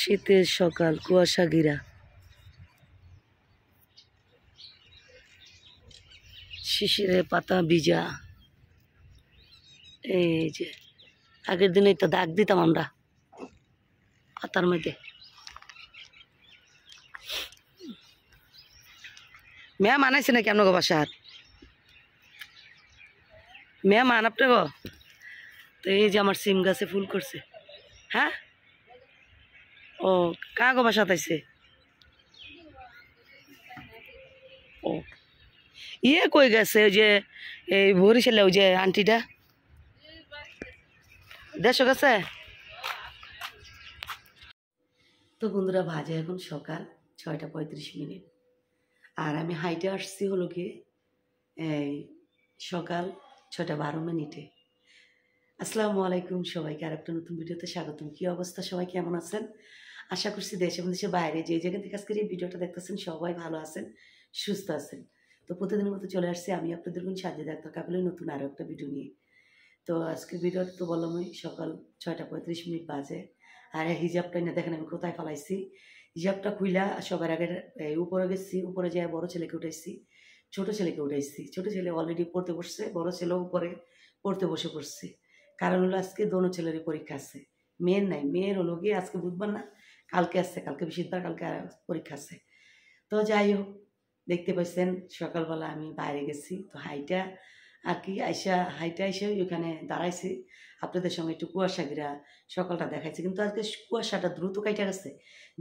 শীতের সকাল, কুয়াশা ঘিরা, শিশিরে পাতা ভিজা। এই যে আগের দিনে তো দাগ দিতাম আমরা পাতার মধ্যে। মেয়া মানাইছে নাকি আপনার বাসার? মেয়া মান আপনার গো? তো এই যে আমার সিম গাছে ফুল করছে। হ্যাঁ, ও কাগো বাসাত আইছে? ও ইয়ে কই গেছে? ওই যে এই বরিশালে ওই যে আন্টিটা দেশ গেছে। তো বন্ধুরা, বাজে এখন সকাল 6:35। আর আমি হাইটে আসছি হলো কি এই সকাল 6:12। আসসালামু আলাইকুম সবাইকে, আর একটা নতুন ভিডিওতে স্বাগতম। কি অবস্থা সবাই, কেমন আছেন? আশা করছি দেশে এবং দেশের বাইরে যে জায়গা থেকে আজকের এই ভিডিওটা দেখতেছেন সবাই ভালো আছেন, সুস্থ আছেন। তো প্রতিদিনের মতো চলে আসছি আমি আপনাদের কোন সাজিয়ে ডাক্তার কাপিলের নতুন আরও একটা ভিডিও নিয়ে। তো আজকের ভিডিওটা তো বললাম ওই সকাল 6:35 বাজে। আর হিজাবটা না দেখেন আমি কোথায় ফেলাইছি। হিজাবটা খুইলা সবার আগে উপরে গেছি, উপরে যাই বড় ছেলেকে উঠাইছি, ছোট ছেলেকে উঠাইছি। ছোট ছেলে অলরেডি পড়তে বসছে, বড় ছেলেও উপরে পড়তে বসে পড়ছে। কারণ হলো আজকে দোনো ছেলেরই পরীক্ষা আছে, মেয়ের নাই। মেয়ের হলো গিয়ে আজকে বুধবার না, কালকে আসছে, কালকে বৃহস্পতিবার, কালকে পরীক্ষা আছে। তো যাই হোক, দেখতে পাচ্ছেন সকালবেলা আমি বাইরে গেছি, তো হাইটা আর কি হাইটা আইসা ওইখানে দাঁড়াইছি আপনাদের সঙ্গে একটু কুয়াশা ঘিরা সকালটা দেখাইছে। কিন্তু আজকে কুয়াশাটা দ্রুত কাইটা গেছে,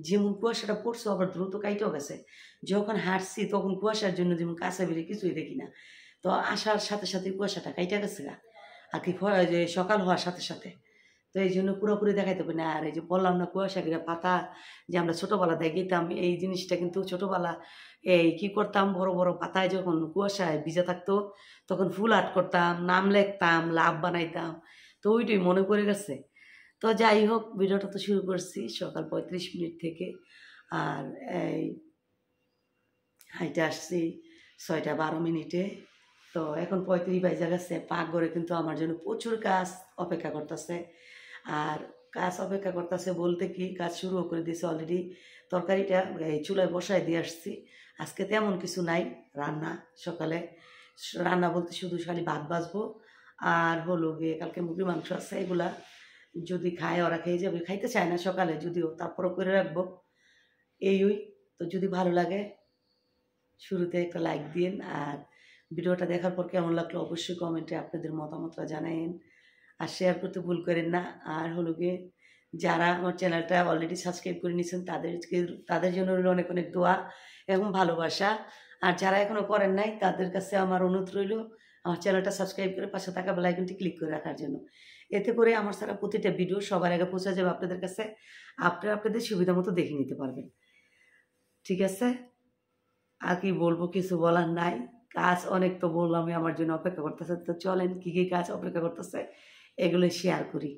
যেমন কুয়াশাটা পড়ছে আবার দ্রুত কাইটাও গেছে। যখন হাঁটছি তখন কুয়াশার জন্য যেমন কাছে বেরিয়ে কিছুই দেখি না, তো আসার সাথে সাথে কুয়াশাটা কাইটা গেছে আর কি যে সকাল হওয়ার সাথে সাথে। তো এই জন্য পুরোপুরি দেখাইতে পারি না। আর এই যে বললাম না কুয়াশা ঘিরা পাতা, যে আমরা ছোটোবেলা দেখিতাম এই জিনিসটা, কিন্তু ছোটোবেলা এই কি করতাম, বড় বড় পাতায় যখন কুয়াশায় ভিজা থাকতো তখন ফুল আর্ট করতাম, নাম লিখতাম, লাভ বানাইতাম। তো ওইটাই মনে পড়ে গেছে। তো যাই হোক, ভিডিওটা তো শুরু করছি সকাল 35 থেকে। আর এই হাইটে আসছি 6:12। তো এখন 35 বাজে গেছে। পাকঘরে কিন্তু আমার জন্য প্রচুর কাজ অপেক্ষা করতেছে। আর কাজ অপেক্ষা করতেছে বলতে কি, কাজ শুরুও করে দিয়েছে অলরেডি। তরকারিটা এই চুলায় বসায় দিয়ে আসছি। আজকে তেমন কিছু নাই রান্না। সকালে রান্না বলতে শুধু খালি ভাত বাজবো, আর হলো গিয়ে কালকে মুরগির মাংস আছে, এগুলা যদি খায় ওরা খেয়ে যাবে। খাইতে চায় না সকালে, যদিও তারপরও করে রাখবো। এই তো যদি ভালো লাগে শুরুতে একটা লাইক দিন, আর ভিডিওটা দেখার পর কেমন লাগলো অবশ্যই কমেন্টে আপনাদের মতামতটা জানাইন, আর শেয়ার করতে ভুল করেন না। আর হলো গিয়ে যারা আমার চ্যানেলটা অলরেডি সাবস্ক্রাইব করে নিয়েছেন তাদের জন্য রইল অনেক অনেক দোয়া এবং ভালোবাসা। আর যারা এখনও করেন নাই তাদের কাছে আমার অনুরোধ রইল আমার চ্যানেলটা সাবস্ক্রাইব করে পাশে থাকা বেল আইকনটি ক্লিক করে রাখার জন্য। এতে করে আমার সারা প্রতিটা ভিডিও সবার আগে পৌঁছে যাবে আপনাদের কাছে, আপনারা আপনাদের সুবিধা মতো দেখে নিতে পারবেন। ঠিক আছে, আর কি বলবো, কিছু বলার নাই। কাজ অনেক তো বললামই আমার জন্য অপেক্ষা করতেছে। তো চলেন কী কী কাজ অপেক্ষা করতেছে এগুলো শেয়ার করি।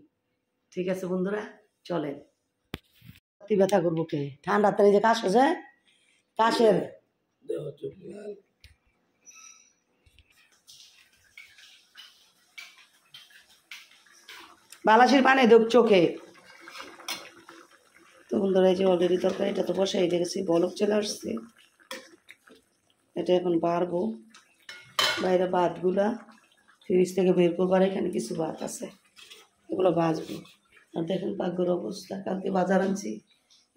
ঠিক আছে বন্ধুরা, চলেন। ব্যথা করবো কে ঠান্ডা তাই যে কাশ হচ্ছে, কাশের বালাসির পানি দেব চোখে। তো বন্ধুরা, এই যে অলরেডি তরকারি এটা তো বসাই দেখেছি, বলক চলে আসছে। এটা এখন বাড়বো। বাইরে ভাতগুলা ফ্রিজ থেকে বের করবার, এখানে কিছু ভাত আছে, এগুলো বাজবো। আর দেখেন পাকঘর অবস্থা, কালকে বাজার আনছি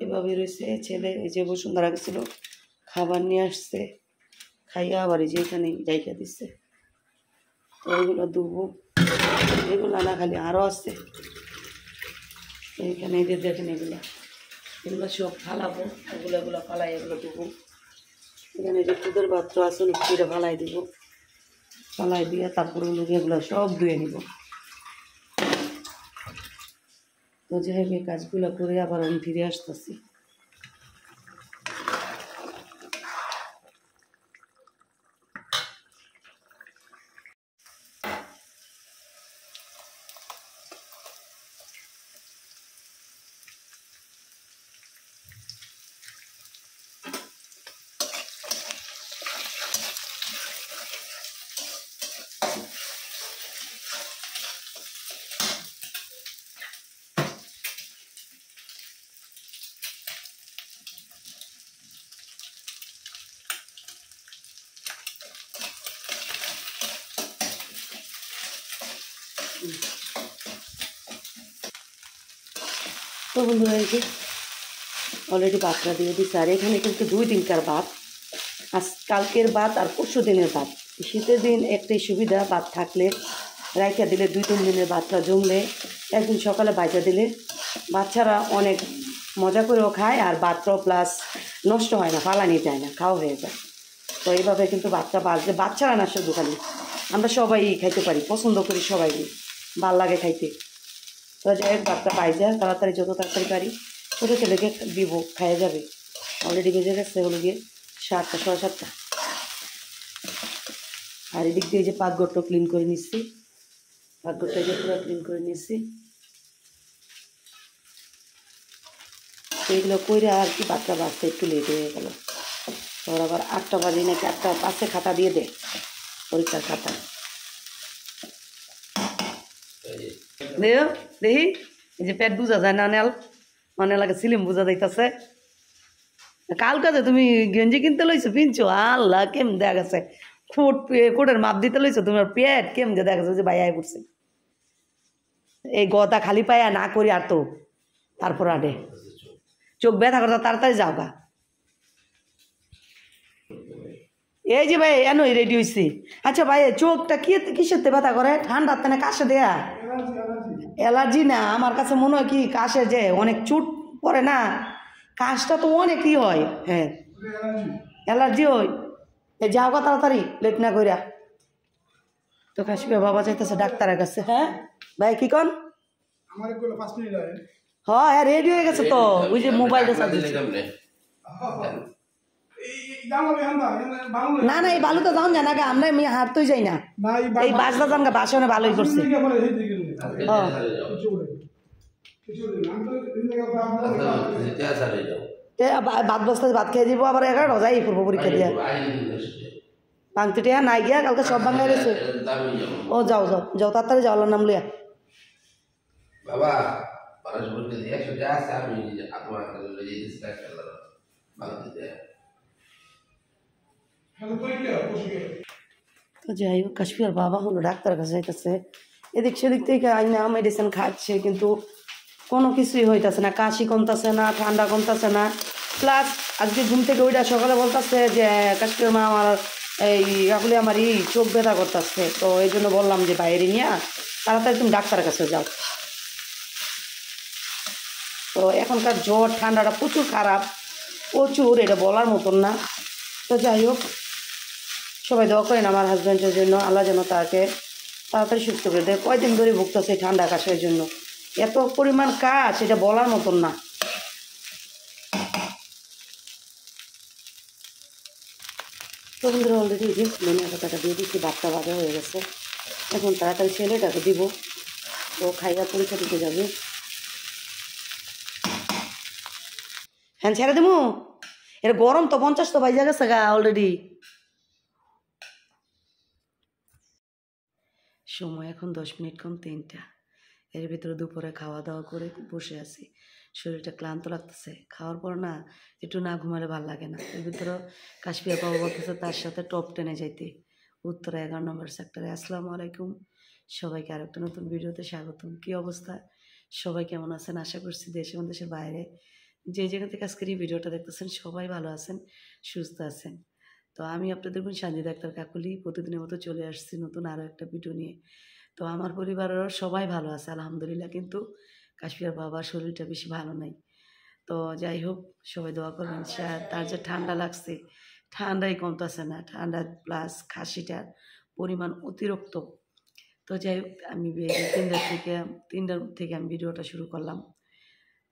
এভাবে রয়েছে। ছেলে এই যে বসুন্ধরা গেছিল, খাবার নিয়ে আসছে, খাইয়া আবার এই যে এখানে জায়গা দিচ্ছে। তো এগুলো দুবো, এগুলো না খালি আরও আছে এইখানে। এই যে দেখেন এগুলো সব ফালাবো, এগুলো ফালাই, এগুলো দুবো। এখানে যে দুধের পাত্র আছে এটা ফালাই দিব, ফালাই দিয়ে তারপরে এগুলো সব ধুয়ে নিব। তো যাই হোক, কাজগুলো করে আবার আমি ফিরে আসতেছি। তো বন্ধুরা এই যে অলরেডি ভাতটা দিয়ে দিচ্ছে। আর এখানে কিন্তু 2 দিনকার ভাত, আজ কালকের ভাত আর পরশু দিনের ভাত। শীতের দিন একটাই সুবিধা, ভাত থাকলে রাইখা দিলে 2-3 দিনের ভাতটা জমলে একদিন সকালে বাইজা দিলে বাচ্চারা অনেক মজা করেও খায়, আর ভাতটাও প্লাস নষ্ট হয় না, ফালানি যায় না, খাওয়া হয়ে যায়। তো এইভাবে কিন্তু ভাতটা বাজলে বাচ্চারা না শুধু খালি আমরা সবাই খাইতে পারি, পছন্দ করি, সবাই ভাল লাগে খাইতে। তো যাই হোক ভাতটা বাইজা তাড়াতাড়ি যত তাড়াতাড়ি পারি ছোটো ছেলেকে দিব, খাইয়ে যাবে। অলরেডি বেজে গেছে হলো গিয়ে 7টা, 7:30। আর এদিক দিয়ে যে পাকঘরটা ক্লিন করে নিচ্ছি, পাকঘরটা যে পুরো ক্লিন করে নিচ্ছি। এইগুলো করে আর কি ভাতটা বাজতে একটু লেট হয়ে গেল। তোর আবার 8টা বাজে নাকি 8টা 5-এ খাতা দিয়ে দে, পরীক্ষার খাতা দেও দেখি। এই যে পেট বুঝা যায় না, মানে লাগে সিলিম বুঝা যাইতেছে। কালকে যে তুমি গেঞ্জি কিনতে লইছো পিনছো, আল্লাহ কেম দেখা গেছে কোটের মাপ দিতে লইছো, তোমার পেট কেম যে দেখা গেছে যে ভাই আয় পড়ছে। এই গদা খালি পায়া না করি আর তো তারপর আরে চোখ ব্যথা করতে তাড়াতাড়ি যাও গা। এই যে ভাই এনই রেডি হয়েছি। আচ্ছা ভাই চোখটা কিসের ব্যথা করে, ঠান্ডার তেনে কাশে দেয়া? অ্যালার্জি না, আমার কাছে মনে হয় কি কাশে যে অনেক চুট পড়ে না, কাশটা তো অনেকই হয়। হ্যাঁ অ্যালার্জি হয়। এই যাও গা তাড়াতাড়ি, লেট না কইরা। তো কাশিবে বাবা যাইতেছে ডাক্তারের কাছে। হ্যাঁ ভাই কি কন? হ্যাঁ রেডি হয়ে গেছে তো, ওই যে মোবাইলটা চার্জ দিচ্ছে। না না এই বালুতে যাও না গা, আমরা আমি হাঁটতেই যাই না, এই বাসটা যান গা, বাসে ভালোই করছে। ভাত বসতে ভাত খেয়ে দিব, আবার 11টা যাই পূর্ব পরীক্ষা দিয়া ভাঙতে টিয়া নাই গিয়া, কালকে সব ভাঙাই রয়েছে। ও যাও যাও যাও তাড়াতাড়ি যাও, নাম লিয়া বাবা আমি তো যাই হোক কাশ্মীর বাবা হলো ডাক্তারের কাছে যাইতেছে, এদিক সেদিক থেকে আইনা মেডিসিন খাচ্ছে, কিন্তু কোনো কিছুই হইতেছে না, কাশি কমতেছে না, ঠান্ডা কমতেছে না। প্লাস আজকে ঘুম থেকে ওইটা সকালে বলতেছে যে কাশ্মীর মা আমার এই রাহুলে আমার চোখ ব্যথা করতেছে। তো এই জন্য বললাম যে বাইরে নিয়ে তাড়াতাড়ি তুমি ডাক্তারের কাছে যাও। তো এখনকার জ্বর ঠান্ডাটা প্রচুর খারাপ, প্রচুর, এটা বলার মতন না। তো যাই হোক সবাই দোয়া করেন আমার হাজব্যান্ডের জন্য, আল্লাহ যেন তাকে তাড়াতাড়ি সুস্থ করে দেয়। কয়দিন ধরে ভুগতেছে ঠান্ডা কাশের জন্য, এত পরিমাণ কাজ এটা বলার মতন না। তো বন্ধুরা অলরেডি যে ধনিয়া পাতাটা দিয়ে দিচ্ছি, ভাতটা ভাজা হয়ে গেছে। এখন তাড়াতাড়ি ছেলেটাকে দিব, তো খাইয়া পরীক্ষা দিতে যাবে। হ্যাঁ ছেড়ে দেবো, এটা গরম তো 50 তো বাইজা গেছে গা অলরেডি। সময় এখন 10 মিনিট কম 3টা। এর ভিতরে দুপুরে খাওয়া দাওয়া করে বসে আছি, শরীরটা ক্লান্ত লাগতেছে। খাওয়ার পর না একটু না ঘুমালে ভালো লাগে না। এর ভিতরে কাশ্মীর বাবা বলতেছে তার সাথে টপ 10-এ যাইতে, উত্তরা 11 নম্বর সেক্টরে। আসসালামু আলাইকুম সবাইকে, আরেকটা নতুন ভিডিওতে স্বাগতম। কী অবস্থা, সবাই কেমন আছেন? আশা করছি দেশে এবং দেশের বাইরে যে যেখান থেকে আজকের এই ভিডিওটা দেখতেছেন সবাই ভালো আছেন, সুস্থ আছেন। তো আমি আপনাদের বোন সানজিদা আক্তার কাকুলি প্রতিদিনের মতো চলে আসছি নতুন আরও একটা ভিডিও নিয়ে। তো আমার পরিবারেরও সবাই ভালো আছে আলহামদুলিল্লাহ, কিন্তু কাশ্মীর বাবার শরীরটা বেশি ভালো নাই। তো যাই হোক সবাই দোয়া করবেন। তার যে ঠান্ডা লাগছে, ঠান্ডাই কমতেছে না, ঠান্ডা প্লাস খাসিটার পরিমাণ অতিরিক্ত। তো যাই হোক আমি 3টার থেকে আমি ভিডিওটা শুরু করলাম।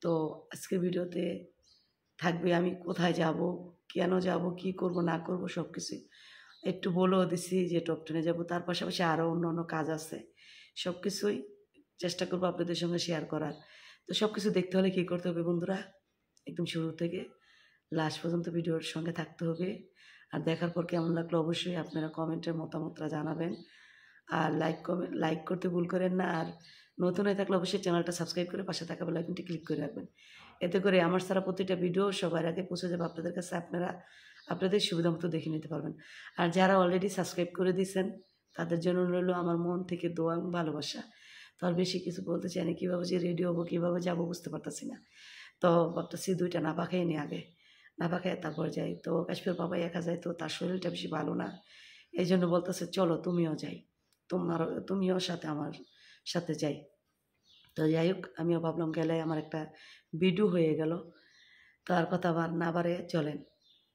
তো আজকের ভিডিওতে থাকবে আমি কোথায় যাব, কেন যাব, কি করব না করব সব কিছুই একটু বলেও দিছি, যে টপ 10-এ যাবো। তার পাশাপাশি আরও অন্য অন্য কাজ আছে, সব কিছুই চেষ্টা করবো আপনাদের সঙ্গে শেয়ার করার। তো সব কিছু দেখতে হলে কী করতে হবে বন্ধুরা, একদম শুরু থেকে লাস্ট পর্যন্ত ভিডিওর সঙ্গে থাকতে হবে। আর দেখার পর কেমন লাগলো অবশ্যই আপনারা কমেন্টের মতামতটা জানাবেন। আর লাইক করতে ভুল করেন না। আর নতুন হয়ে থাকলে অবশ্যই চ্যানেলটা সাবস্ক্রাইব করে পাশে থাকা বেল আইকনটি ক্লিক করে রাখবেন। এতে করে আমার সারা প্রতিটা ভিডিও সবার আগে পৌঁছে যাবে আপনাদের কাছে, আপনারা আপনাদের সুবিধা মতো দেখে নিতে পারবেন। আর যারা অলরেডি সাবস্ক্রাইব করে দিয়েছেন তাদের জন্য রইল আমার মন থেকে দোয়া এবং ভালোবাসা। তো আর বেশি কিছু বলতে চাই না, কীভাবে যে রেডি হবো কীভাবে যাবো বুঝতে পারতেছি না। তো ভাবতেছি 2টা নাপা খেয়ে নিই আগে, নাপা খেয়ে তারপর যাই। তো কাশ্মীর বাবাই একা যায়, তো তার শরীরটা বেশি ভালো না, এই জন্য বলতেছে চলো তুমিও যাই, তুমিও সাথে আমার সাথে যাই। তো যাই হোক, আমিও ভাবলাম গেলে আমার একটা ভিডিও হয়ে গেল। তো আর কথা না বাড়ে চলেন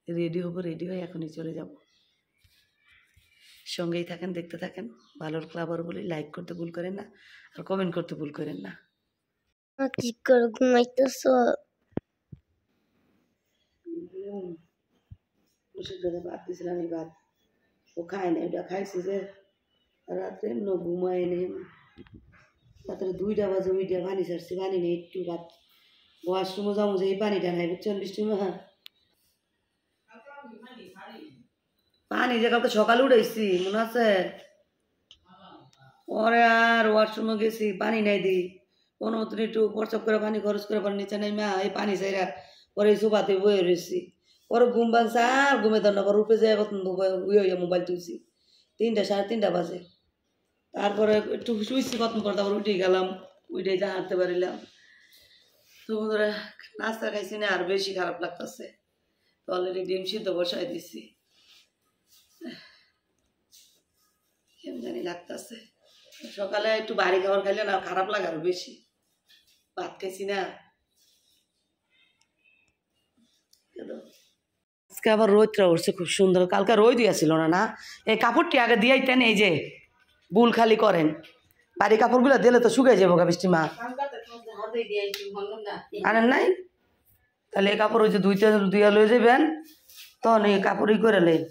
রেডি হবো, রেডি হয়ে এখনই চলে যাব। সঙ্গেই থাকেন, দেখতে থাকেন। ভালো ক্লাবার বলি লাইক করতে ভুল করেন না, আর কমেন্ট করতে ভুল করেন না। কি করে ঘুমাইতেছ? ভাত দিয়েছিলাম, এই ভাত ও খায় না, ওটা খাইছি যে রাত্রে ঘুমায় নেই। রাত্রে 2টা বাজে ওইটা পানি ছাড়ছি, পানি নেই একটু। ভাত ওয়াশরুমে যাবো যে এই পানিটা নাই, বুঝছেন বৃষ্টি হ্যাঁ পানি যে কালকে সকালে উঠেছি মনে আছে, পরে আর ওয়াশরুমে গেছি পানি নাই দিই কোনো মতন একটু প্রস্রাব করে পানি খরচ করে পরে নিচে নেই মা এই পানি চাইরা পরে এই সোফাতে বয়ে রয়েছি। পরে ঘুম ভাঙছে আর ঘুমে ধর না, পরে উপরে যাই কত মোবাইল তুলছি 3টা 3:30 বাজে। তারপরে একটু শুয়েছি কত পর, তারপর উঠে গেলাম, উঠে যা হাঁটতে পারিলাম। তো বন্ধুরা নাস্তা খাইছি না, আর বেশি খারাপ লাগতেছে। তো অলরেডি ডিম সিদ্ধ বসাই দিছি, কেমন জানি লাগতেছে। সকালে একটু বাড়ি খাবার খাইলে না খারাপ লাগে আরো বেশি, ভাত খাইছি না। আজকে আবার রোদটা উঠছে খুব সুন্দর, কালকে রোদ দিয়েছিল না। না এই কাপড়টি আগে দিয়াইতেন, এই যে বুল খালি করেন, বাড়ি কাপড়গুলো দিলে তো শুকাই যাবো গা বৃষ্টি মা। আনেন নাই? তাহলে এই কাপড় ওই যে দুইয়া লয়ে যাবেন, তখন এই কাপড়ই করে লেন।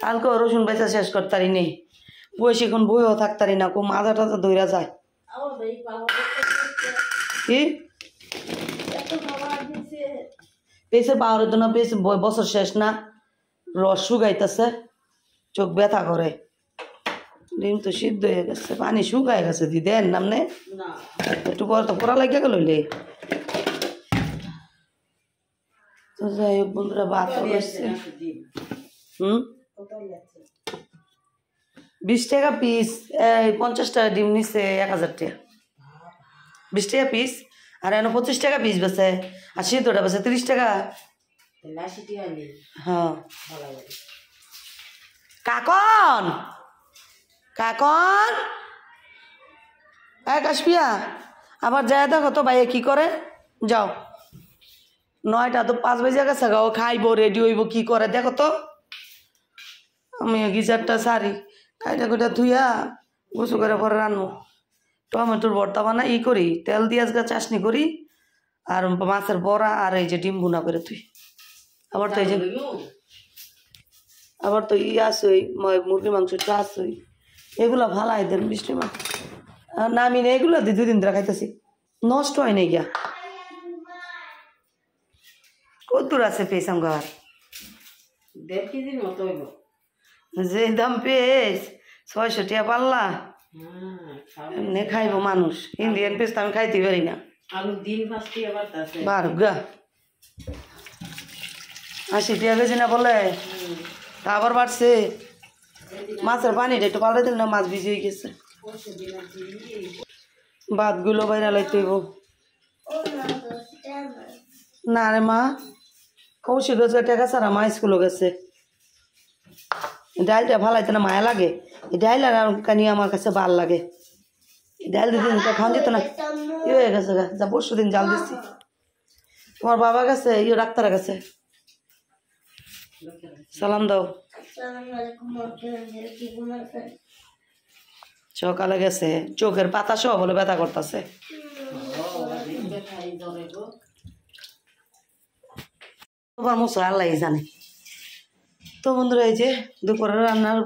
কালকে রসুন বেচা শেষ করতারি নেই, বয়সে এখন বইও থাকতারি না, খুব মাজা টাজা ধইরা যায়। কি পেয়েছে পাওয়ার জন্য পেয়েছে, বছর শেষ না, রস শুকাইতেছে, চোখ ব্যথা করে। ডিম তো সিদ্ধ হয়ে গেছে, পানি শুকাই গেছে, দি দেন নামনে একটু পর তো পড়া লাগিয়ে গেল। তো যাই হোক বন্ধুরা, ভাত আসছে। 20 টাকা পিস, এই 50 টাকা ডিম নিচ্ছে 1000 টাকা, 20 টাকা পিস। আর এখন 25 টাকা পিস বেছে, আর সিদ্ধটা বেছে 30 টাকা। হ্যাঁ কাকন কাকন কাশপিয়া, আবার যায় দেখো তো ভাইয়া কি করে। যাও, 9টা তো 5 বেজে গেছে গা, ও খাইবো রেডি হইব কি করে দেখো তো। আমি গিজারটা সারি খাইটা খুঁটা ধুইয়া গুছু করে পরে রান্নো। টমেটোর ভর্তা বানা ই করি, তেল দিয়ে আজকে চাশনি করি, আর মাছের বড়া, আর এই যে ডিম ভুনা করে তুই। আবার তো এই যে আবার তো ই আসই মুরগির মাংসটা আসই, এগুলো ভালো এদের বৃষ্টি মা না। আমি এগুলো 2 দিন ধরে খাইতেছি, নষ্ট হয় নাই গিয়া। কত দূর আছে পেয়েছাম ঘর, 1.5 কেজির মতো হইব। যে দাম পেয়েছ 600 টাকা পাল্লা, এমনি খাইব মানুষ। ইন্ডিয়ান পেস্ট আমি খাইতে পারি না। আলু দিন 5 টাকা বাড়তাছে, 12 গা 80 টাকা কেজি না বলে, তা আবার বাড়ছে। মাছের পানিটা একটু পাল্টাই দিল না, মাছ ভিজিয়ে গেছে। ভাতগুলো বাইরে লাইতে হইব না রে মা, কৌশিক গেছে টাকা ছাড়া মা স্কুলে গেছে। ডালটা ভালাইতে না মায়া লাগে, এই ডাইল আর কানি আমার কাছে ভাল লাগে। ডাল 2 দিন খাওয়া যেত না, ই হয়ে গেছে গা, যা 5 দিন জাল দিচ্ছি। তোমার বাবা গেছে ইয়ে ডাক্তার গেছে, সালাম দাও। সকালে গেছে, চোখের পাতা সহ বলে ব্যথা করতেছে। তোমার মশা আল্লাহ জানে। তো বন্ধুরা এই যে দুপুরের রান্নার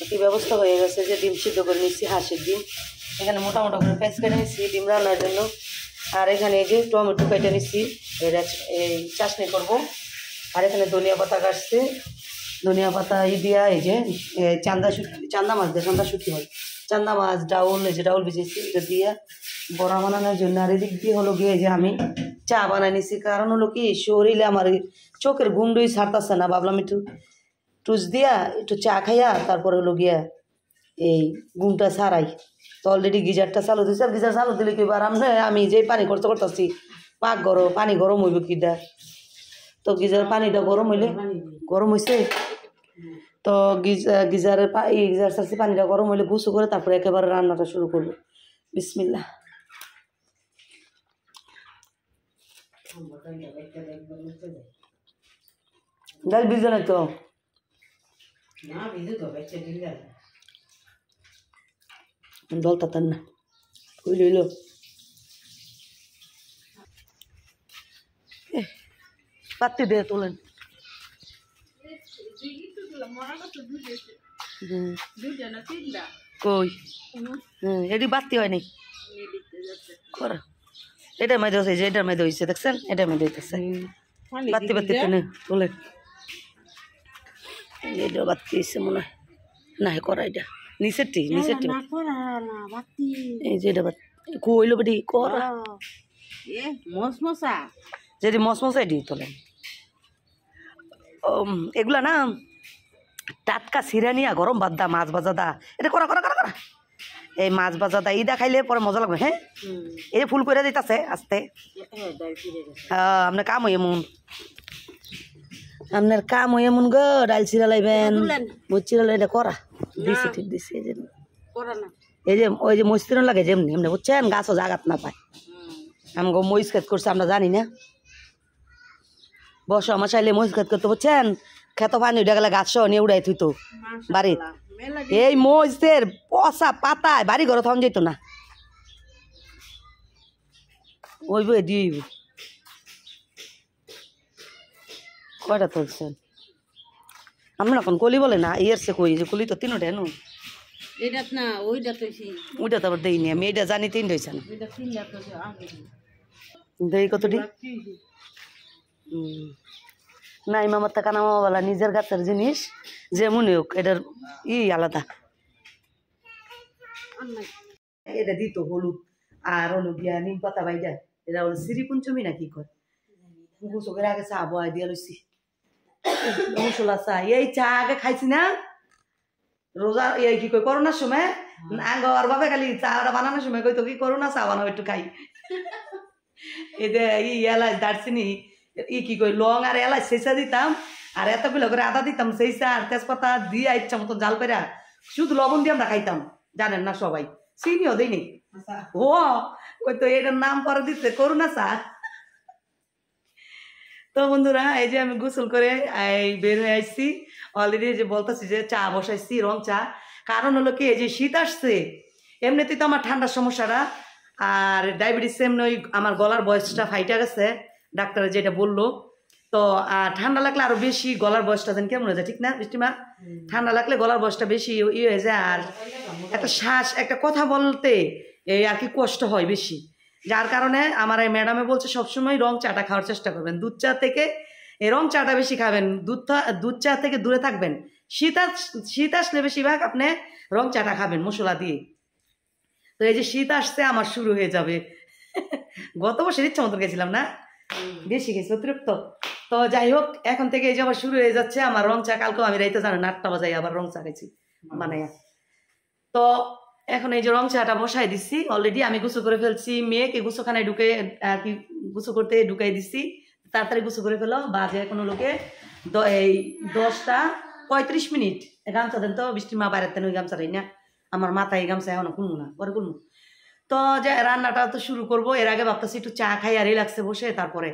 কি ব্যবস্থা হয়ে গেছে, যে ডিম সিদ্ধ করে নিচ্ছি, হাঁসের ডিম। এখানে মোটা মোটা করে পেঁয়াজ কেটে নিচ্ছি ডিম রান্নার জন্য। আর এখানে এই যে টমেটো কেটে নিচ্ছি, এই চাটনি করবো। আর এখানে ধনিয়া পাতা কাটছে, ধনিয়া পাতা দিয়া এই যে চান্দা মাছ দিয়ে, চান্দা শুকি হয়, চান্দা মাছ ডাউল, এই যে ডাউল ভিজেছি এটা দিয়ে বড়া বানানোর জন্য। আর এদিক দিয়ে হলো গিয়ে যে আমি চা বানাই নিছি, কারণ হলো কি শরীরে আমার চোখের ঘুমডুই ছাড়তেছে না। ভাবলাম একটু টুস দিয়া একটু চা খাইয়া তারপরে হলো গিয়া এই ঘুমটা ছাড়াই। তো অলরেডি গিজারটা চালু দিয়েছে, গিজার চালু দিলে কি আর আমি যে পানি খরচ করতেছি পানি গরম হইব কিটা। তো গিজার পানিটা গরম হয়েছে। তো গিজারের গিজার চাচ্ছি পানিটা গরম হইলে গুছু করে তারপরে একেবারে রান্নাটা শুরু করবো। বিসমিল্লাহ। ডাল ভিজে নাই তো দলতাতেন না হইল পাত্তি দিয়ে তোলেন। কই এটি বাতি হয় নাই করা এটার মধ্যে হয়েছে যে এটার মধ্যে হয়েছে দেখছেন, এটার মধ্যে হইতেছে বাতি বাতি তোলেন। এটা বাতি হয়েছে মনে হয় না করা এটা নিচেরটি এই যে এটা বাতি কইলো বেটি করা মশমশা যেটি মশমশা এটি তোলেন। এগুলা না টাটকা সিরা নিয়া গরম ভাত দা মাছ ভাজা দা এটা করা করা করা করা এই মাছ ভাজা দা ইদা খাইলে পরে মজা লাগবে। হ্যাঁ এই যে ফুল করে দিতেছে আস্তে আপনার কাম হয়ে এমন আপনার কাম হয়ে এমন গো ডাল চিরা লাইবেন চিরা এটা করা দিছি ঠিক দিছি এই যে এই যে ওই যে মস্তির লাগে যেমনি এমনি বুঝছেন গাছও জাগাত না পায় আমাকে মহিষ খেত করছে আমরা জানি না। বসো আমার চাইলে মহিষ খেত করতে বুঝছেন খেত পানি উঠে গেলে গাছ নিয়ে উড়াই থুইতো বাড়ির এই মহিষের পচা পাতায় বাড়ি ঘরে থাম যেত না ওই বই দিইব। কয়টা তুলছেন আমরা এখন কলি বলে না ইয়ের সে কই যে কলি তো তিনটা নো এটা না ওইটা তো ওইটা তো আবার দেইনি আমি এটা জানি তিনটা হয়েছে না দেই কতটি নাই মামার টাকা নামাওয়ালা নিজের গাছের জিনিস যেমনই হোক এটার আলাদা। এটা দিত হলুদ আর হলো গিয়া নিম পাতা বাইডা এটা হলো শ্রী পঞ্চমী না কি কয় গোসকের আগে চা বয় দিয়া লইছি মশলা চা এই চা আগে খাইছি না রোজা এই কি কয় করোনার সময় আর বাবা খালি চাটা বানানোর সময় কইতো কি করোনা চা বানাও একটু খাই এতে এলাচ দারচিনি কি কই লং আর এলাচ সেইসা দিতাম আর এতগুলো করে আদা দিতাম সেইসা আর তেজপাতা দিয়ে ইচ্ছা মতো জাল পেরা শুধু লবণ দিয়ে আমরা খাইতাম জানেন না সবাই চিনিও দিইনি ও কই তো এটার নাম পরে দিতে করোনা চা। তো বন্ধুরা এই যে আমি গোসল করে বের হয়ে আসছি অলরেডি যে বলতেছি যে চা বসাইছি রং চা কারণ হলো কি এই যে শীত আসছে এমনিতেই তো আমার ঠান্ডার সমস্যাটা আর ডায়াবেটিস এমনি ওই আমার গলার বয়সটা ফাইটা গেছে ডাক্তার যেটা বললো। তো ঠান্ডা লাগলে আরো বেশি গলার বয়সটা যেন কেমন হয়ে যায় ঠিক না বৃষ্টিমা ঠান্ডা লাগলে গলার বয়সটা বেশি হয়ে যায় আর একটা শ্বাস একটা কথা বলতে এই আর কি কষ্ট হয় বেশি যার কারণে আমার এই ম্যাডামে বলছে সবসময় রং চাটা খাওয়ার চেষ্টা করবেন দুধ চা থেকে এই রং চাটা বেশি খাবেন দুধ চা থেকে দূরে থাকবেন শীত আসলে বেশিরভাগ আপনি রং চাটা খাবেন মশলা দিয়ে। তো এই যে শীত আসছে আমার শুরু হয়ে যাবে গত বছর ইচ্ছা মতো গেছিলাম না বেশি গেছি অতিরিক্ত। তো যাই হোক এখন থেকে এই যে আবার শুরু হয়ে যাচ্ছে আমার রং চা কালকেও আমি রাইতে জানেন 8টা বাজাই আবার রং চা খাইছি বানাইয়া। তো এখন এই যে রং চাটা বসাই দিচ্ছি অলরেডি আমি গুছু করে ফেলছি মেয়েকে গুছোখানায় ঢুকে আর কি গুছু করতে ঢুকাই দিচ্ছি তাড়াতাড়ি গুছু করে ফেলো বাজে এখন লোকে এই 10টা 35 মিনিট গামছা দেন তো বৃষ্টির মা বাইরের তেন ওই গামছাটাই না আমার মাথায় গামছা এখনো খুলবো না পরে খুলবো। তো যে রান্নাটা তো শুরু করবো এর আগে ভাবতেছি একটু চা খাই আর রিল্যাক্সে বসে তারপরে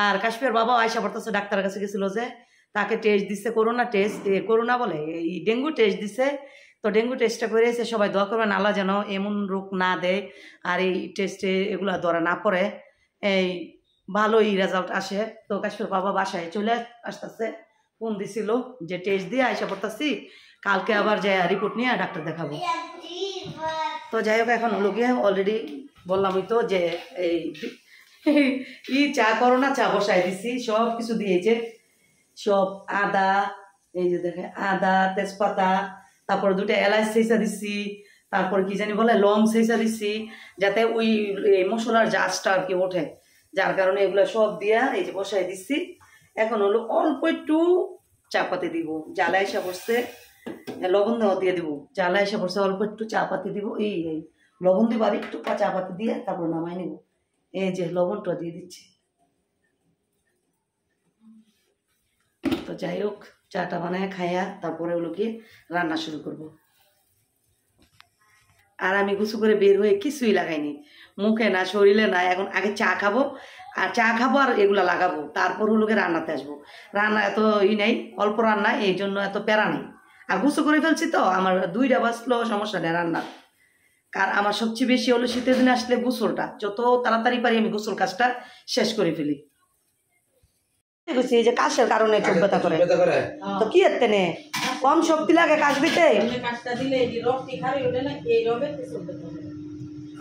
আর কাশ্মীর বাবা আয়সা পড়তেছে ডাক্তারের কাছে গেছিল যে তাকে টেস্ট দিচ্ছে করোনা বলে এই ডেঙ্গু টেস্ট দিছে। তো ডেঙ্গু টেস্টটা করে এসে সবাই দোয়া করবেন আল্লাহ যেন এমন রোগ না দেয় আর এই টেস্টে এগুলা ধরা না পড়ে এই ভালোই রেজাল্ট আসে। তো কাশ্মীর বাবা বাসায় চলে আসতেছে ফোন দিছিল যে টেস্ট দিয়ে আয়সা পড়তেছি কালকে আবার যাই রিপোর্ট নিয়ে ডাক্তার দেখাবো। তো যাই হোক এখন হলো গিয়ে অলরেডি বললামই তো যে এই চা করোনা চা বসাই দিছি সব কিছু দিয়েছে সব আদা এই যে দেখে আদা তেজপাতা তারপরে 2টা এলাচ সেইসা দিচ্ছি তারপরে কি জানি বলে লং সেইসা দিচ্ছি যাতে ওই মশলার জাজটা আর কি ওঠে যার কারণে এগুলো সব দিয়া এই যে বসাই দিচ্ছি। এখন হলো অল্প একটু চাপাতি দিব জ্বালা এসে বসছে লবণ দেওয়া দিয়ে দিব জ্বালা এসে পড়ছে অল্প একটু চা পাতি দিব এই লবণ দিবার একটু কাঁচা পাতি দিয়ে তারপর নামাই নেব। এই যে লবণটা দিয়ে দিচ্ছি। তো যাই হোক, চাটা বানায় খাইয়া তারপরে ওগুলোকে রান্না শুরু করব। আর আমি গুছু করে বের হয়ে কিছুই লাগাইনি, মুখে না শরীরে না। এখন আগে চা খাবো, আর চা খাবো আর এগুলা লাগাবো, তারপর হলোকে রান্নাতে আসবো। রান্না এত নেই, অল্প রান্না, এই জন্য এত প্যারা নেই। আর গুছু করে ফেলছি তো, আমার 2টা বাজলেও সমস্যা নেই রান্নার। কারণ আমার সবচেয়ে বেশি হলো শীতের দিনে আসলে গোসলটা, যত তাড়াতাড়ি পারি আমি গোসল কাজটা শেষ করে ফেলি। এই যে কাশের কারণে চোখ ব্যথা করে, তো কি এতে নে কম শক্তি লাগে কাশ দিতে।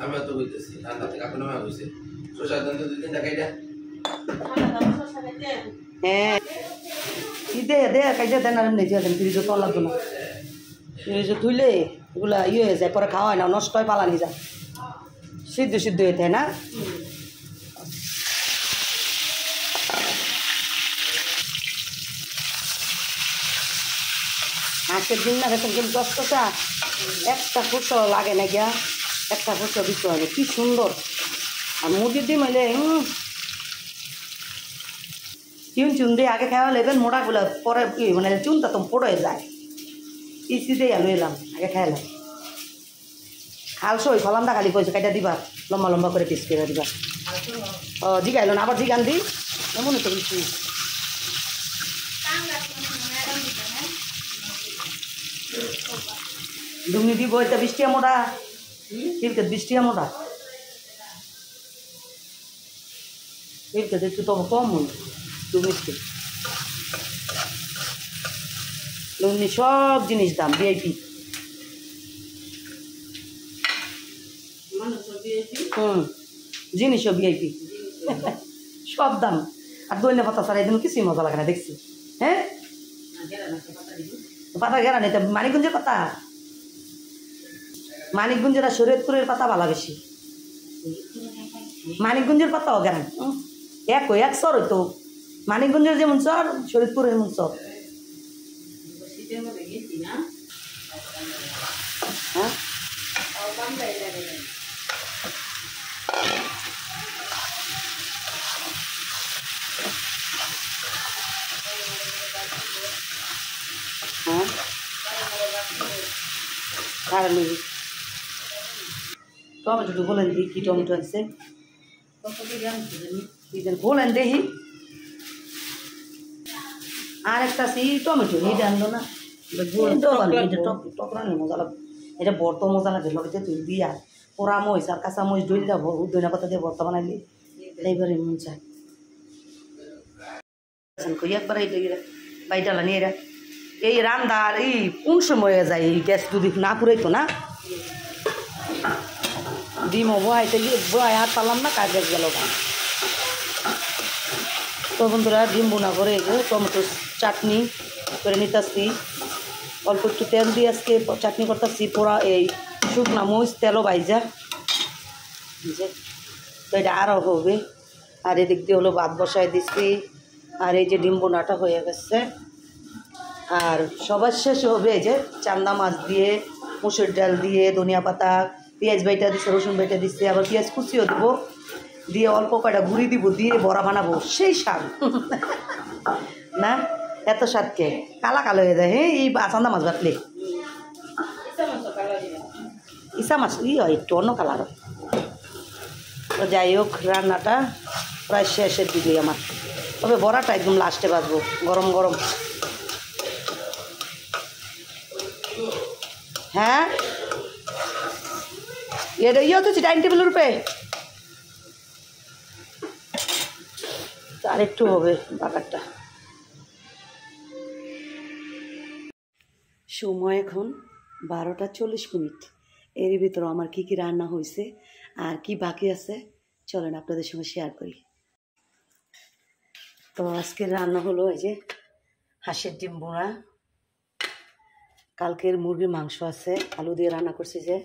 আমি তো বুঝতেছি রান্না থেকে এখন আমার হয়েছে শশা দাম তো 2-3 টাকা এটা। হ্যাঁ দে দে কাইটা দেন, আর এমনি দিয়ে দেন, ফ্রিজে তো লাগতো না। ফ্রিজে ধুইলে এগুলা ইয়ে হয়ে যায়, পরে খাওয়া হয় না, নষ্ট হয়, পালানি যায়, সিদ্ধ সিদ্ধ হয়ে থাকে না। হাঁসের দিন না দেখেন কিন্তু কষ্টটা একটা ফুসো লাগে না গিয়া, একটা ফুসো দিতে হবে, কি সুন্দর। আর মুরগির ডিম হইলে চুন দিয়ে আগে খাওয়া লেবেন মোটাগুলো, পরে মানে চুনটা তো পড়ে যায়, ইসি দিয়ে আলু এলাম আগে খাইলাম। খালসো ওই ফলামটা খালি কইছে কাইটা দিবা, লম্বা লম্বা করে পিস করে দিবা। ও জিগাইল না, আবার জিগান দি এমন তো কিছু। দুমনি দিব এটা 20 টাকা মোটা, তিলকে 20 টাকা মোটা, তিলকে একটু তো কম হল। দুমনি সব জিনিস দাম ভিআইপি। জিনিসও ভিআইপি, সব দাম। আর দইনা পাতা ছাড়া এই কিছুই মজা লাগে না দেখছি। হ্যাঁ পাতা গেরা নেই, মানিকগঞ্জের পাতা, মানিকগঞ্জের আর শরীয়তপুরের পাতা ভালো বেশি। মানিকগঞ্জের পাতাও গেরান এক চর হইতো, মানিকগঞ্জের যেমন চর শরীয়তপুরের যেমন চর। হ্যাঁ হ্যাঁ টমেটো বলেন দেখি, কি টমেটো আছে বলেন দেখি। আর একটা আছে টমেটো, এটা আনলো না, টকরানি মজা লাগবে, এটা বর্ত মজা লাগে। লগে তুই দিয়া পোড়া মহিষ আর কাঁচা মহিষ ডইল যাবো, ধনিয়া পাতা দিয়ে বর্তা বানাইলি এইবারে মন চায়। একবার বাইটালা নিয়ে এরা এই রান্দার এই কোন সময় যায়, এই গ্যাস যদি না পুরাইতো না, ডিমও বহাইতে গিয়ে বহাই আর পারলাম না, কাজ গ্যাস গেল। তো বন্ধুরা ডিম বোনা করে টমেটো চাটনি করে নিতেছি, অল্প একটু তেল দিয়ে আজকে চাটনি করতেছি, পোড়া এই শুকনা মরিচ তেলও বাইজা, তো এটা আরও হবে। আর এদিক দিয়ে হলো ভাত বসাই দিচ্ছি, আর এই যে ডিম বোনাটা হয়ে গেছে। আর সবার শেষে হবে এই যে চান্দা মাছ দিয়ে, মুসুর ডাল দিয়ে, ধনিয়া পাতা, পেঁয়াজ বাইটা দিচ্ছে, রসুন বাইটা দিচ্ছে, আবার পেঁয়াজ কুচিও দেবো, দিয়ে অল্প কয়টা গুঁড়ি দিব, দিয়ে বড়া বানাবো, সেই স্বাদ না, এত স্বাদকে কালা কালো হয়ে যায়। হ্যাঁ এই চান্দা মাছ ভাতলে ইসা মাছ হয় একটু অন্য কালার হয়। তো যাই হোক রান্নাটা প্রায় শেষের দিকে আমার, তবে বড়াটা একদম লাস্টে বাজবো, গরম গরম। হ্যাঁ এটা ইয়ে হচ্ছে ডাইনিং টেবিলের উপরে, আর একটু হবে বাকারটা। সময় এখন 12টা 40 মিনিট। এর ভিতরে আমার কি কি রান্না হয়েছে আর কি বাকি আছে চলেন আপনাদের সঙ্গে শেয়ার করি। তো আজকের রান্না হলো এই যে হাঁসের ডিম বোনা, কালকের মুরগির মাংস আছে, আলু দিয়ে রান্না করছি যে,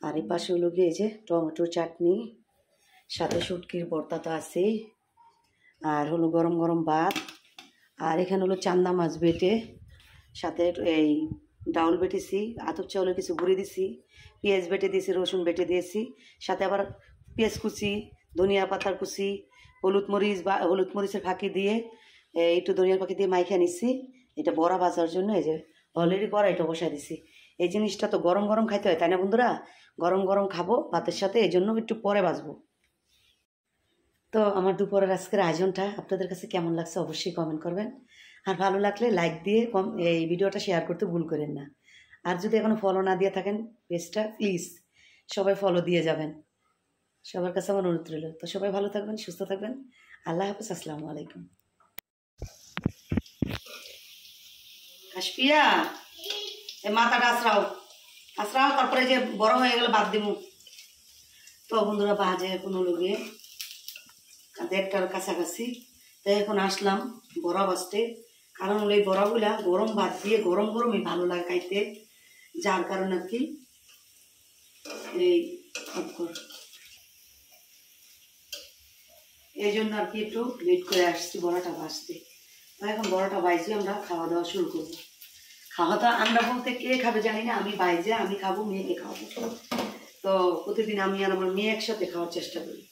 আর এই পাশে হলো গিয়ে এই যে টমেটো চাটনি, সাথে শুটকির ভর্তা তো আছেই, আর হলো গরম গরম ভাত, আর এখানে হলো চান্দা মাছ বেটে, সাথে এই ডাউল বেটেছি, আতপ চাউলের কিছু গুঁড়ি দিছি, পেঁয়াজ বেটে দিয়েছি, রসুন বেটে দিয়েছি, সাথে আবার পেঁয়াজ কুচি, ধনিয়া পাতার কুচি, হলুদ মরিচ বা হলুদ মরিচের ফাঁকি দিয়ে একটু ধনিয়ার ফাঁকি দিয়ে মাইখা নিচ্ছি এটা বড়া ভাজার জন্য। এই যে অলরেডি কড়াইটা বসাই দিছি। এই জিনিসটা তো গরম গরম খাইতে হয়, তাই না বন্ধুরা? গরম গরম খাবো ভাতের সাথে, এই জন্য একটু পরে ভাজবো। তো আমার দুপুরের আজকের আয়োজনটা আপনাদের কাছে কেমন লাগছে অবশ্যই কমেন্ট করবেন, আর ভালো লাগলে লাইক দিয়ে এই ভিডিওটা শেয়ার করতে ভুল করেন না। আর যদি এখনো ফলো না দিয়ে থাকেন পেজটা, প্লিজ সবাই ফলো দিয়ে যাবেন, সবার কাছে আমার অনুরোধ রইল। তো সবাই ভালো থাকবেন, সুস্থ থাকবেন। আল্লাহ হাফেজ, আসসালামু আলাইকুম। কাশপিয়া, এই মাথাটা আশ্রাও আশ্রাও, তারপরে যে বড় হয়ে গেলে বাদ দিব। তো বন্ধুরা বাজে কোনো লোকে 1টার কাছাকাছি। তো এখন আসলাম বড়া বাজতে, কারণ হলো এই বড়াগুলা গরম ভাত দিয়ে গরম গরমই ভালো লাগে খাইতে, যার কারণে আর কি এই জন্য আর কি একটু লেট করে আসছি বড়াটা ভাজতে। তো এখন বড়াটা বাইজে আমরা খাওয়া দাওয়া শুরু করবো। খাওয়া দাওয়া আমরা বলতে কে খাবে জানি না, আমি বাইজে আমি খাবো, মেয়েকে খাওয়াবো। তো প্রতিদিন আমি আর আমার মেয়ে একসাথে খাওয়ার চেষ্টা করি,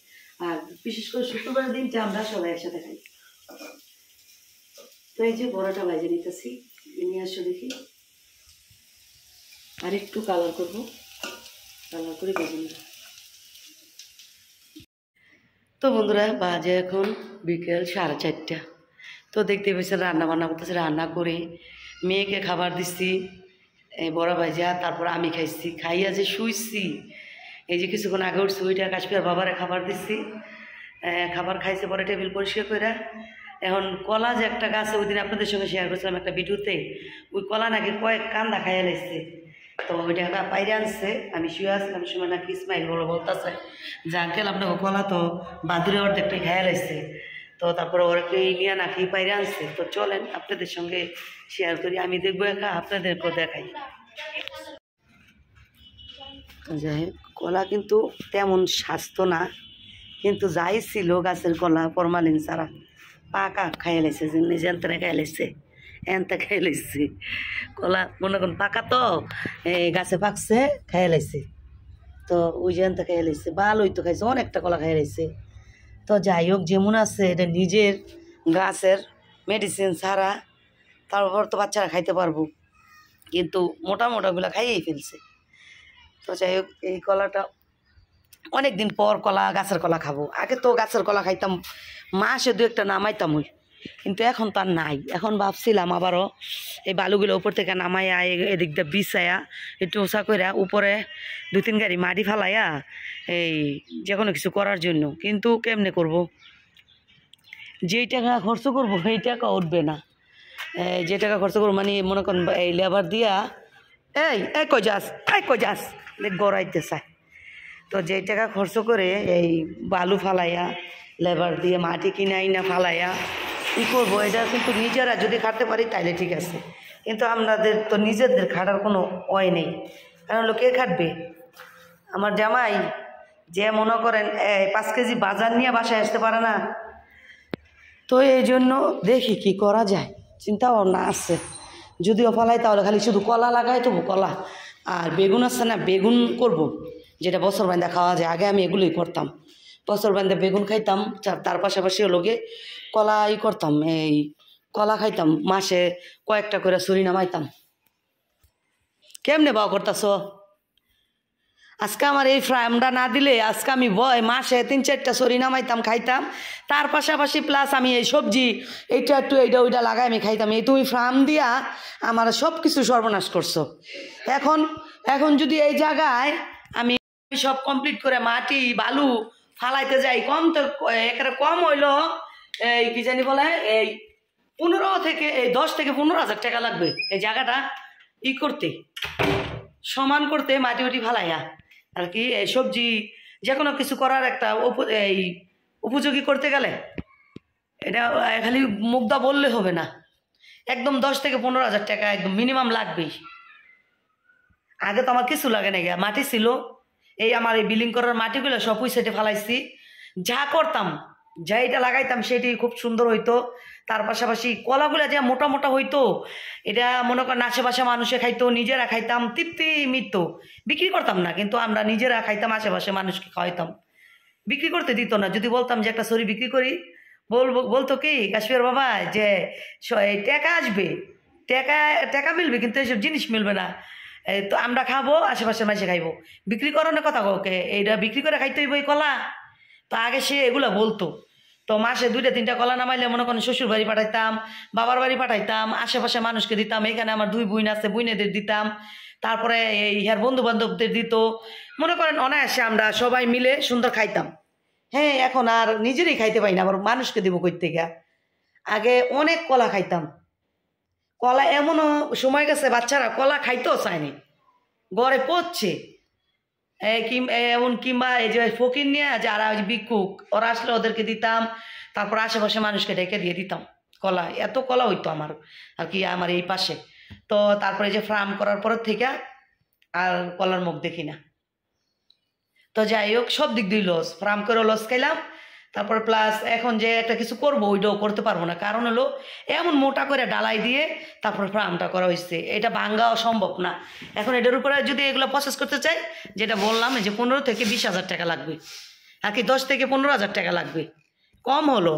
আর বিশেষ করে শুক্রবারের দিনটা আমরা সবাই একসাথে খাই। তো এই যে বড়াটা বাইজে নিতেছি, নিয়ে আসো দেখি, আর একটু কালার করবো, কালার করে বেজে নেব। তো বন্ধুরা বাজে এখন বিকেল 4:30। তো দেখতে পেয়েছেন রান্না বান্না করতেছে, রান্না করে মেয়েকে খাবার দিচ্ছি বড়া ভাজা, তারপর আমি খাইছি, খাইয়া যে শুইছি, এই যে কিছুক্ষণ আগে উঠছি ওইটা কাশপিয়ার বাবারে খাবার দিচ্ছি, খাবার খাইছে, পরে টেবিল পরিষ্কার করে। এখন কলা যে একটা গাছে ওই দিন আপনাদের সঙ্গে শেয়ার করছিলাম একটা ভিডিওতে, ওই কলা নাকি কয়েক কান্দা খাইয়া লাগছে। তো ওইটা একটা পাইরে আনছে, আমি শুয়ে আসলাম সময় নাকি ইসমাইল বড় বলতেছে যে আঙ্কেল আপনার কলা তো বাদুরে অর্ধেকটাই খাইয়া লাগছে। তো তারপরে ওরকে নিয়ে নাকি পাইরে আনছে। তো চলেন আপনাদের সঙ্গে শেয়ার করি, আমি দেখবো একা, আপনাদেরকেও দেখাই। যাই হোক, কলা কিন্তু তেমন স্বাস্থ্য না, কিন্তু যাই ছিল গাছের কলা ফরমালিন ছাড়া, পাকা খাইয়ে লাইছে, নিজে এনতে খাইয়ে লাইছে, এনতে খাইয়ে লাইছে কলা, মনে করুন পাকা তো এই গাছে পাকছে খাইয়ে লাইছে। তো ওই যে এনতে খাইয়ে লাইছে, ভালোই তো খাইছে, অনেকটা কলা খাইয়ে লাইছে। তো যাই হোক, যেমন আছে এটা নিজের গাছের মেডিসিন ছাড়া, তারপর তো বাচ্চারা খাইতে পারবো, কিন্তু মোটা মোটাগুলো খাইয়েই ফেলছে। তো যাই হোক, এই কলাটা অনেক দিন পর কলা, গাছের কলা খাবো। আগে তো গাছের কলা খাইতাম, মাসে 2-1টা নামাইতাম ওই, কিন্তু এখন তার নাই। এখন ভাবছিলাম আবারও এই বালুগুলো উপর থেকে নামাইয়া এদিক দিয়ে বিছাইয়া একটু উঁচা করে উপরে 2-3 গাড়ি মাটি ফালাইয়া এই যে কোনো কিছু করার জন্য, কিন্তু কেমনে করব? যেই টাকা খরচ করবো সেই টাকা উঠবে না। যে টাকা খরচ করবো মানে মনে করেন এই লেবার দিয়া এই কই যাস গড়াইতে চায়। তো যেই টাকা খরচ করে এই বালু ফালাইয়া লেবার দিয়ে মাটি কিনাই না ফালাইয়া কী করবো, এটা কিন্তু নিজেরা যদি খাটতে পারি তাইলে ঠিক আছে, কিন্তু আমাদের তো নিজেদের খাটার কোনো ওয়ে নেই। কারণ কে খাটবে? আমার জামাই যে মনে করেন 5 কেজি বাজার নিয়ে বাসায় আসতে পারে না। তো এই জন্য দেখি কি করা যায়, চিন্তা ভাবনা আছে। যদিও ফলাই তাহলে খালি শুধু কলা লাগাই, তবু কলা আর বেগুন আছে না, বেগুন করব, যেটা বছর বান্ধা খাওয়া যায়। আগে আমি এগুলোই করতাম, বছর বান্ধা বেগুন খাইতাম, তার পাশাপাশি লোকে কলা করতাম, এই কলা খাইতাম, মাসে কয়েকটা করে ছুরি নামাইতাম। কেমনে বাও করতাছ? আজকে আমার এই ফ্রামটা না দিলে আজকে আমি মাসে 3-4টা ছুরি নামাইতাম, খাইতাম, তার পাশাপাশি প্লাস আমি এই সবজি এইটা একটু এইটা ওইটা লাগাই আমি খাইতাম। এই তুমি ফ্রাম দিয়া আমার সব কিছু সর্বনাশ করছো। এখন যদি এই জায়গায় আমি সব কমপ্লিট করে মাটি বালু ফালাইতে যাই, কম তো একেবারে কম হইলো এই কি জানি বলে এই 10 থেকে 15,000 টাকা লাগবে এই জায়গাটা করতে, সমান করতে, মাটি উটি ফালাইয়া আর কি এই সবজি যে কোনো কিছু করার একটা এই উপযোগী করতে গেলে এটা খালি মুগ্ধা বললে হবে না, একদম 10 থেকে 15,000 টাকা একদম মিনিমাম লাগবেই। আগে তো আমার কিছু লাগে না, মাটি ছিল, এই আমার এই বিল্ডিং করার মাটিগুলো সব ওই সাইডে ফালাইছি, যা করতাম যেটা লাগাইতাম সেটি খুব সুন্দর হইতো। তার পাশাপাশি কলাগুলা যে মোটা মোটা হইতো, এটা মনে করেন আশেপাশে মানুষে খাইতো, নিজেরা খাইতাম, তৃপ্তি মিটতো। বিক্রি করতাম না, কিন্তু আমরা নিজেরা খাইতাম, আশেপাশে মানুষকে খাওয়াইতাম। বিক্রি করতে দিত না। যদি বলতাম যে একটা সরি বিক্রি করি, বলতো কি কাশ্মীর বাবা যে এই টাকা আসবে, টাকা টাকা মিলবে, কিন্তু এইসব জিনিস মিলবে না। তো আমরা খাবো, আশেপাশের মাসে খাইবো। বিক্রি করানোর কথা ওকে, এইটা বিক্রি করে খাইতে হইব এই কলা। তো আগে সে এগুলা বলতো। তো মাসে 2-3টা কলা নামাইলে মনে করেন শ্বশুর বাড়ি পাঠাইতাম, বাবার বাড়ি পাঠাইতাম, আশেপাশে মানুষকে দিতাম। এখানে আমার 2 বোন আছে, বোনেদের দিতাম। তারপরে এই হ্যার বন্ধু বান্ধবদের দিত। মনে করেন অনায়াসে আমরা সবাই মিলে সুন্দর খাইতাম। হ্যাঁ, এখন আর নিজেরই খাইতে পাই না, আবার মানুষকে দেবো কই থেকে। আগে অনেক কলা খাইতাম। কলা এমনও সময় গেছে বাচ্চারা কলা খাইতেও চায়নি, ঘরে পচছে। এমন কিংবা এই যে ফকির নিয়ে যারা ওই ভিক্ষুক ওরা আসলে ওদেরকে দিতাম। তারপর আশেপাশে মানুষকে ডেকে দিয়ে দিতাম কলা। এত কলা হইতো আমার আর কি আমার এই পাশে। তো তারপরে যে ফার্ম করার পর থেকে আর কলার মুখ দেখি না। তো যাই হোক, সব দিক দিয়ে লস, ফার্ম করে লস খাইলাম। তারপর প্লাস এখন যে একটা কিছু করবো ওইটাও করতে পারবো না, কারণ হলো এমন মোটা করে ডালাই দিয়ে তারপর ফার্মটা করা হয়েছে, এটা ভাঙ্গাও সম্ভব না। এখন এটার উপরে যদি এগুলো প্রসেস করতে চাই, যেটা বললাম যে 15 থেকে 20 হাজার টাকা লাগবে, আর কি 10 থেকে 15 হাজার টাকা লাগবে, কম হলো।